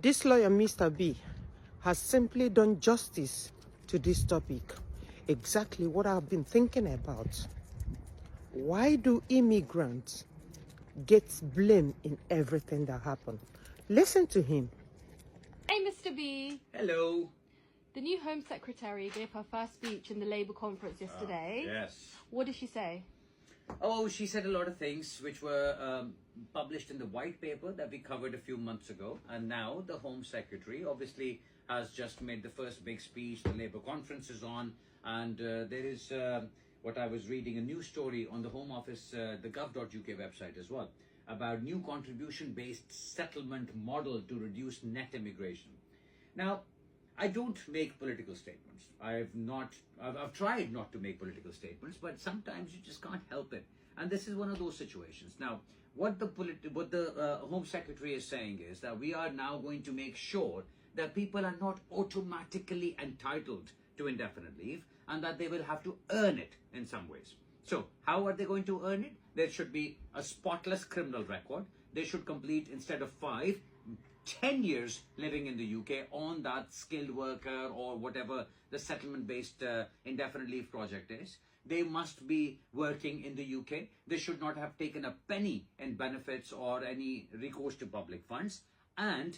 This lawyer, Mr. B, has simply done justice to this topic. Exactly what I've been thinking about. Why do immigrants get blamed in everything that happens? Listen to him. Hey, Mr. B. Hello. The new Home Secretary gave her first speech in the Labour conference yesterday. Yes. What did she say? Oh, she said a lot of things which were published in the white paper that we covered a few months ago. And now the Home Secretary obviously has just made the first big speech. The Labour conference is on. And there is what I was reading, a news story on the Home Office, the gov.uk website as well, about new contribution-based settlement model to reduce net immigration. Now, I don't make political statements. I've tried not to make political statements, but sometimes you just can't help it. And this is one of those situations. Now, what the Home Secretary is saying is that we are now going to make sure that people are not automatically entitled to indefinite leave and that they will have to earn it in some ways. So, how are they going to earn it? There should be a spotless criminal record. They should complete, instead of 5, 10 years living in the UK on that skilled worker or whatever the settlement-based indefinite leave project is. They must be working in the UK. They should not have taken a penny in benefits or any recourse to public funds. And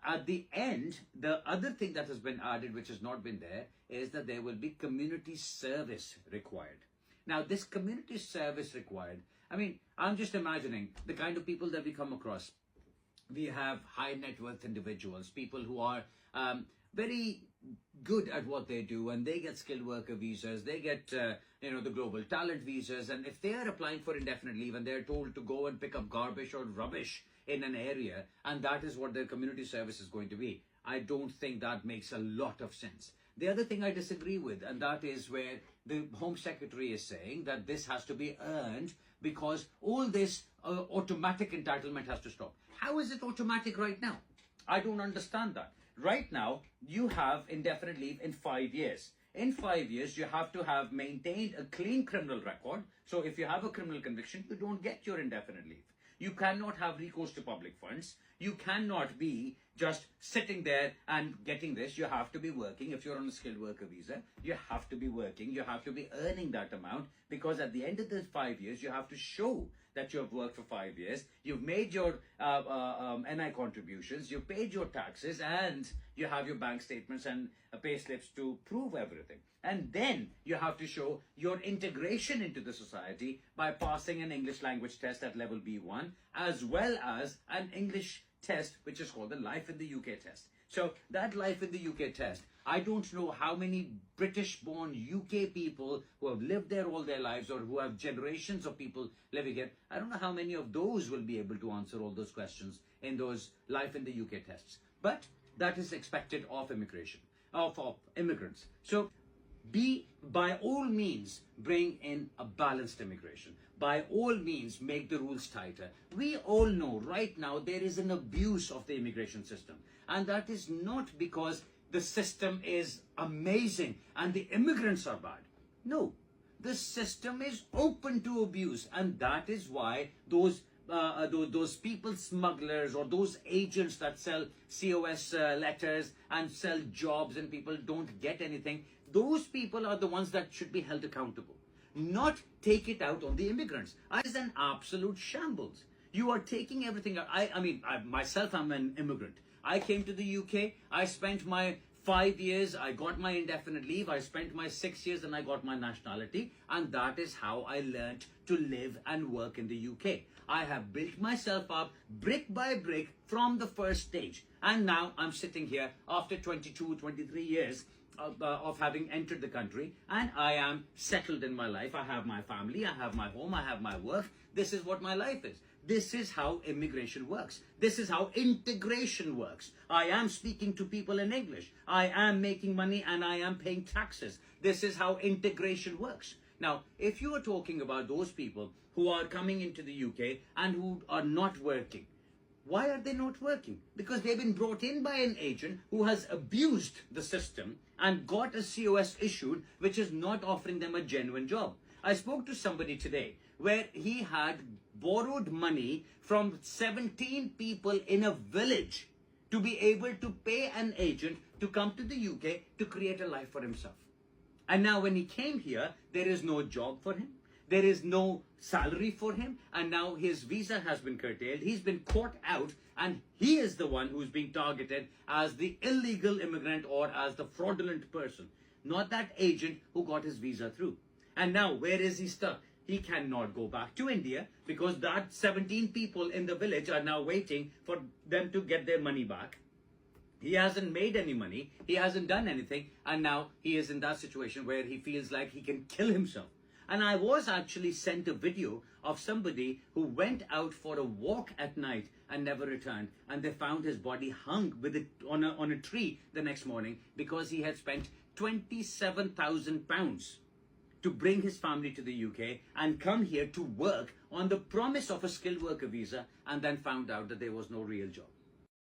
at the end, the other thing that has been added, which has not been there, is that there will be community service required. Now, this community service required, I mean, I'm just imagining the kind of people that we come across. We have high net worth individuals, people who are very good at what they do, and they get skilled worker visas, they get the global talent visas, and if they are applying for indefinite leave and they're told to go and pick up garbage or rubbish in an area, and that is what their community service is going to be, I don't think that makes a lot of sense. The other thing I disagree with, and that is where the Home Secretary is saying that this has to be earned because all this automatic entitlement has to stop. How is it automatic right now? I don't understand that. Right now, you have indefinite leave in 5 years. In 5 years, you have to have maintained a clean criminal record. So if you have a criminal conviction, you don't get your indefinite leave. You cannot have recourse to public funds. You cannot be just sitting there and getting this. You have to be working. If you're on a skilled worker visa, you have to be working. You have to be earning that amount, because at the end of the 5 years, you have to show that you have worked for 5 years. You've made your NI contributions. You've paid your taxes, and you have your bank statements and pay slips to prove everything. And then you have to show your integration into the society by passing an English language test at level B1, as well as an English test which is called the Life in the UK test. So that Life in the UK test, I don't know how many British-born UK people who have lived there all their lives, or who have generations of people living here, I don't know how many of those will be able to answer all those questions in those Life in the UK tests. But that is expected of immigration, of immigrants. So by all means, bring in a balanced immigration. By all means, make the rules tighter. We all know right now there is an abuse of the immigration system. And that is not because the system is amazing and the immigrants are bad. No, the system is open to abuse. And that is why those people smugglers, or those agents that sell COS letters and sell jobs and people don't get anything, those people are the ones that should be held accountable, not take it out on the immigrants. It is an absolute shambles. You are taking everything out. Myself, I'm an immigrant. I came to the UK. I spent my 5 years, I got my indefinite leave. I spent my 6 years and I got my nationality. And that is how I learned to live and work in the UK. I have built myself up brick by brick from the first stage. And now I'm sitting here after 22, 23 years of having entered the country, and I am settled in my life. I have my family, I have my home, I have my work. This is what my life is. This is how immigration works. This is how integration works. I am speaking to people in English. I am making money and I am paying taxes. This is how integration works. Now, if you are talking about those people who are coming into the UK and who are not working, why are they not working? Because they've been brought in by an agent who has abused the system and got a COS issued, which is not offering them a genuine job. I spoke to somebody today where he had borrowed money from 17 people in a village to be able to pay an agent to come to the UK to create a life for himself. And now when he came here, there is no job for him. There is no salary for him. And now his visa has been curtailed. He's been caught out. And he is the one who's being targeted as the illegal immigrant or as the fraudulent person. Not that agent who got his visa through. And now where is he stuck? He cannot go back to India because that 17 people in the village are now waiting for them to get their money back. He hasn't made any money. He hasn't done anything. And now he is in that situation where he feels like he can kill himself. And I was actually sent a video of somebody who went out for a walk at night and never returned. And they found his body hung with it on a tree the next morning because he had spent £27,000 to bring his family to the UK and come here to work on the promise of a skilled worker visa, and then found out that there was no real job.